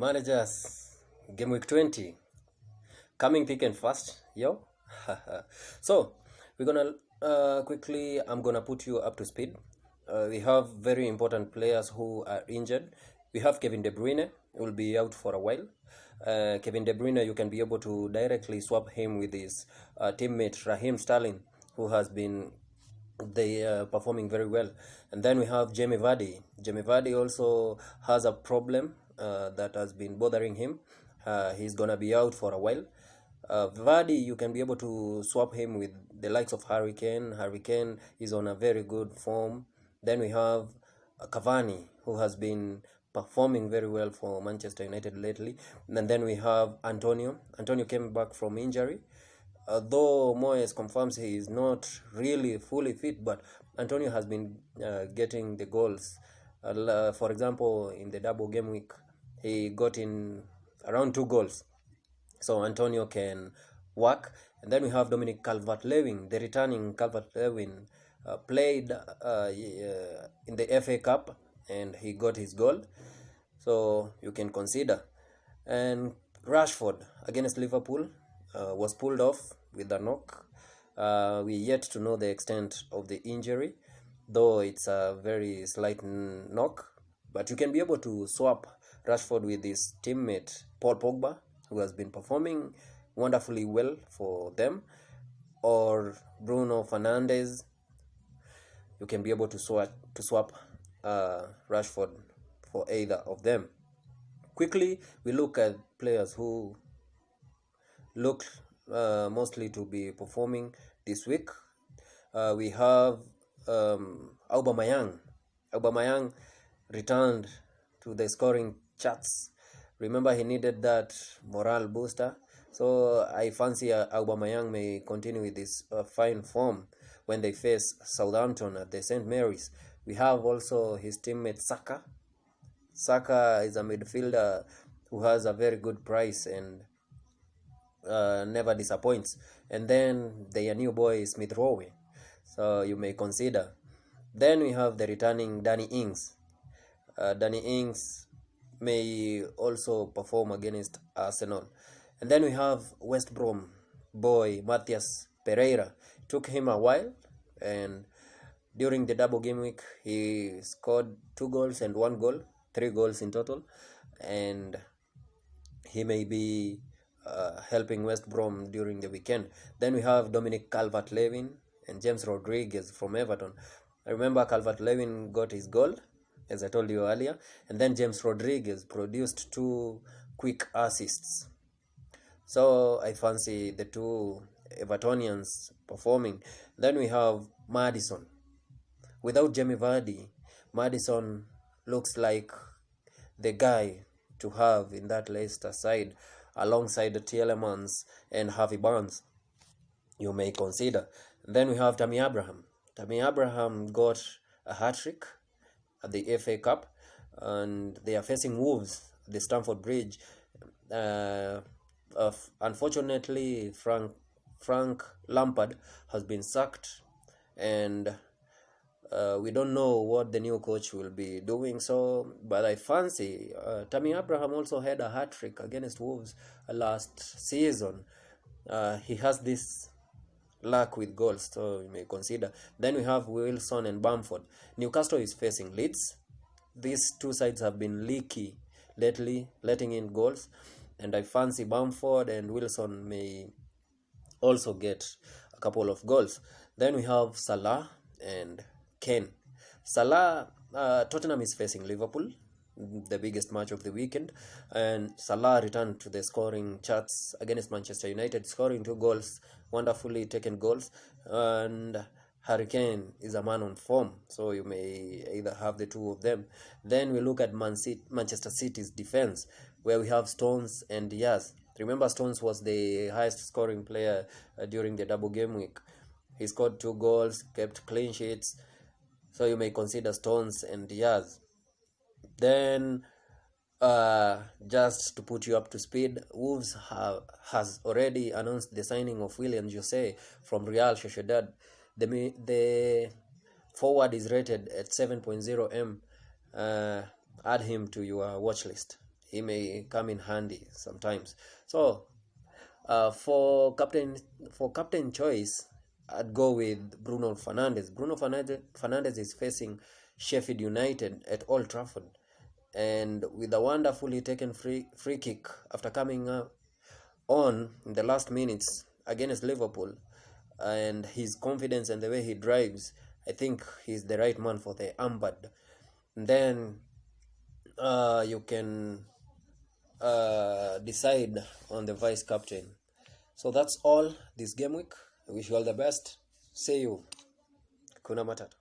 Managers, game week 20, coming thick and fast, yo. So, we're gonna I'm gonna put you up to speed. We have very important players who are injured. We have Kevin De Bruyne, who will be out for a while. Kevin De Bruyne, you can be able to directly swap him with his teammate Raheem Sterling, who has been performing very well. And then we have Jamie Vardy. Jamie Vardy also has a problem that has been bothering him. He's gonna be out for a while. Vardy, you can be able to swap him with the likes of Harry Kane. Harry Kane is on a very good form. Then we have Cavani, who has been performing very well for Manchester United lately. And then we have Antonio. Antonio came back from injury. Though Moyes confirms he is not really fully fit, but Antonio has been getting the goals. For example, in the double game week, he got in around 2 goals. So Antonio can work. And then we have Dominic Calvert-Lewin, the returning Calvert-Lewin, played in the FA Cup and he got his goal. So you can consider. And Rashford against Liverpool was pulled off with a knock. We yet to know the extent of the injury, though it's a very slight knock. But you can be able to swap Rashford with his teammate Paul Pogba, who has been performing wonderfully well for them, or Bruno Fernandes. You can be able to swap Rashford for either of them. Quickly, we look at players who look mostly to be performing this week. We have Aubameyang. Aubameyang returned to the scoring charts. Remember, he needed that morale booster. So I fancy Aubameyang may continue with this fine form when they face Southampton at the St. Mary's. We have also his teammate Saka. Saka is a midfielder who has a very good price and never disappoints. And then their new boy is Smith Rowe, so you may consider. Then we have the returning Danny Ings. Danny Ings may also perform against Arsenal. And then we have West Brom boy Matthias Pereira. Took him a while, and during the double game week he scored 2 goals and 1 goal, 3 goals in total, and he may be helping West Brom during the weekend. Then we have Dominic Calvert-Lewin and James Rodriguez from Everton. I remember Calvert-Lewin got his goal, as I told you earlier, and then James Rodriguez produced 2 quick assists. So I fancy the 2 Evertonians performing. Then we have Maddison. Without Jamie Vardy, Maddison looks like the guy to have in that Leicester side, alongside the Tielemans and Harvey Barnes. You may consider. And then we have Tammy Abraham. Tammy Abraham got a hat-trick at the FA Cup, and they are facing Wolves at the Stamford Bridge. Unfortunately, Frank Lampard has been sacked, and we don't know what the new coach will be doing. So, but I fancy Tammy Abraham also had a hat-trick against Wolves last season. He has this luck with goals, so you may consider. Then we have Wilson and Bamford. Newcastle is facing Leeds. These 2 sides have been leaky lately, letting in goals, and I fancy Bamford and Wilson may also get a couple of goals. Then we have Salah and Kane. Salah, Tottenham is facing Liverpool, the biggest match of the weekend, and Salah returned to the scoring charts against Manchester United, scoring 2 goals, wonderfully taken goals, and Harry Kane is a man on form, so you may either have the 2 of them. Then we look at Manchester City's defense, where we have Stones and Diaz. Remember, Stones was the highest scoring player during the double game week. He scored 2 goals, kept clean sheets, so you may consider Stones and Diaz. Then, just to put you up to speed, Wolves has already announced the signing of William Jose from Real Sociedad. The forward is rated at 7.0 M. Add him to your watch list. he may come in handy sometimes. So for captain choice, I'd go with Bruno Fernandes. Bruno Fernandes is facing Sheffield United at Old Trafford, and with a wonderfully taken free kick after coming on in the last minutes against Liverpool, and his confidence and the way he drives, I think he's the right man for the armband. And then you can decide on the vice captain. So that's all this game week. I wish you all the best. See you. Kuna Matata.